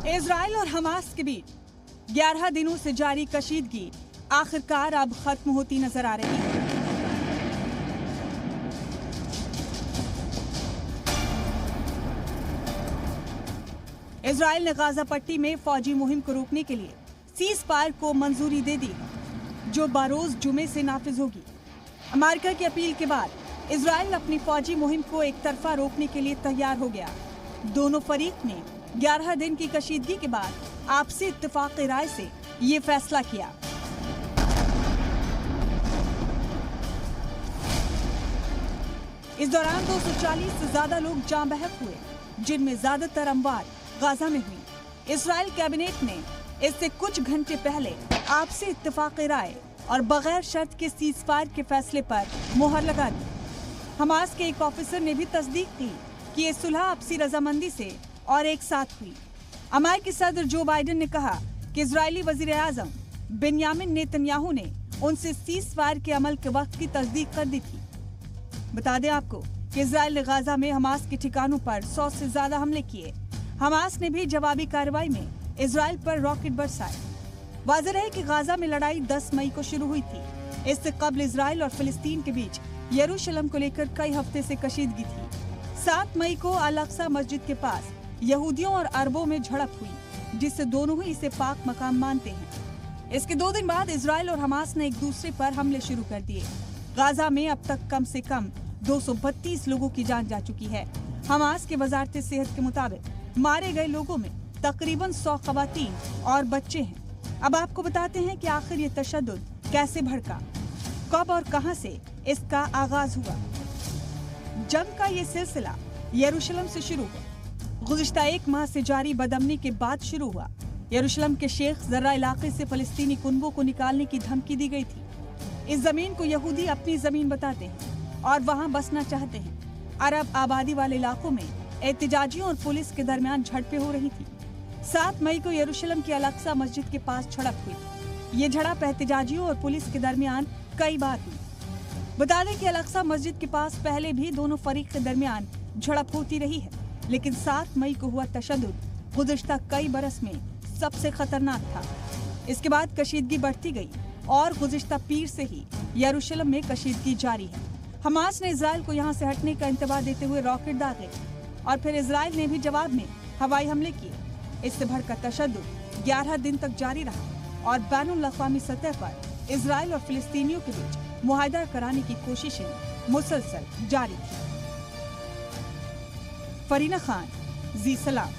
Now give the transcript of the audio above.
Israel और Hamas के बीच 11 दिनों से जारी कशीदगी आखिरकार अब खत्म होती नजर आ रही है। इजराइल ने गाजा पट्टी में फौजी मुहिम को रोकने के लिए सीज फायर को मंजूरी दे दी, जो बरोज जुमे से नाफिज होगी। अमेरिका की अपील के बाद इजराइल अपनी फौजी मुहिम को एक तरफा रोकने के लिए तैयार हो गया। दोनों फरीक ने 11 दिन की कशीदगी के बाद आपसी इत्तेफाक राय से ये फैसला किया। इस दौरान 240 से ज्यादा लोग जान बहक हुए, जिनमें ज्यादातर अमवात गाजा में हुई। इजराइल कैबिनेट ने इससे कुछ घंटे पहले आपसी इत्तेफाक राय और बगैर शर्त के सीज फायर के फैसले पर मुहर लगा दी। हमास के एक ऑफिसर ने भी तस्दीक की कि ये सुलह आपसी रजामंदी से और एक साथ हुई। अमेरिकी सदर जो बाइडेन ने कहा कि इजरायली वजीर आजम बेंयामिन नेतन्याहू ने उनसे सीज फायर के अमल के वक्त की तस्दीक कर दी थी। बता दें आपको कि इजराइल ने गाजा में हमास के ठिकानों पर 100 से ज्यादा हमले किए। हमास ने भी जवाबी कार्रवाई में इजराइल पर रॉकेट बरसाए। वाज़ेह है कि गाजा में लड़ाई 10 मई को शुरू हुई थी। इससे कबल इजराइल और फिलिस्तीन के बीच यरूशलेम को लेकर कई हफ्ते से कशीदगी थी। 7 मई को अल-अक्सा मस्जिद के पास यहूदियों और अरबों में झड़प हुई, जिससे दोनों ही इसे पाक मकाम मानते हैं। इसके 2 दिन बाद इजराइल और हमास ने एक दूसरे पर हमले शुरू कर दिए। गाजा में अब तक कम से कम 232 लोगों की जान जा चुकी है। हमास के वजारत सेहत के मुताबिक मारे गए लोगों में तकरीबन 100 खवातीन और बच्चे हैं। अब आपको बताते हैं कि आखिर ये तशद्दुद कैसे भड़का, कब और कहां से इसका आगाज हुआ। जंग का ये सिलसिला यरूशलेम से शुरू हुआ। गुज़िश्ता 1 माह से जारी बदअमनी के बाद शुरू हुआ। यरूशलेम के शेख जर्रा इलाके से फलस्तीनी कुनबों को निकालने की धमकी दी गई थी। इस जमीन को यहूदी अपनी जमीन बताते हैं और वहां बसना चाहते हैं। अरब आबादी वाले इलाकों में एहतजाजियों और पुलिस के दरमियान झड़पें हो रही थी। 7 मई को यरूशलेम की अल-अक्सा मस्जिद के पास झड़प हुई। ये झड़प एहतजाजियों और पुलिस के दरमियान कई बार हुई। बता दें कि अल-अक्सा मस्जिद के पास पहले भी दोनों फरीक के दरमियान झड़प होती रही है, लेकिन 7 मई को हुआ तशद्दुद गुज़िश्ता कई बरस में सबसे खतरनाक था। इसके बाद कशीदगी बढ़ती गई और गुज़िश्ता पीर से ही यरूशलेम में कशीदगी जारी है। हमास ने इजराइल को यहाँ से हटने का इंतबाह देते हुए रॉकेट दागे और फिर इजराइल ने भी जवाब में हवाई हमले किए। इससे भड़का तशद्दुद 11 दिन तक जारी रहा और बैनुल-अक़वामी सतह पर इजराइल और फिलिस्तीनियों के बीच मुआहदा कराने की कोशिशें मुसलसल जारी थी। फरीना खान, जी सलाम।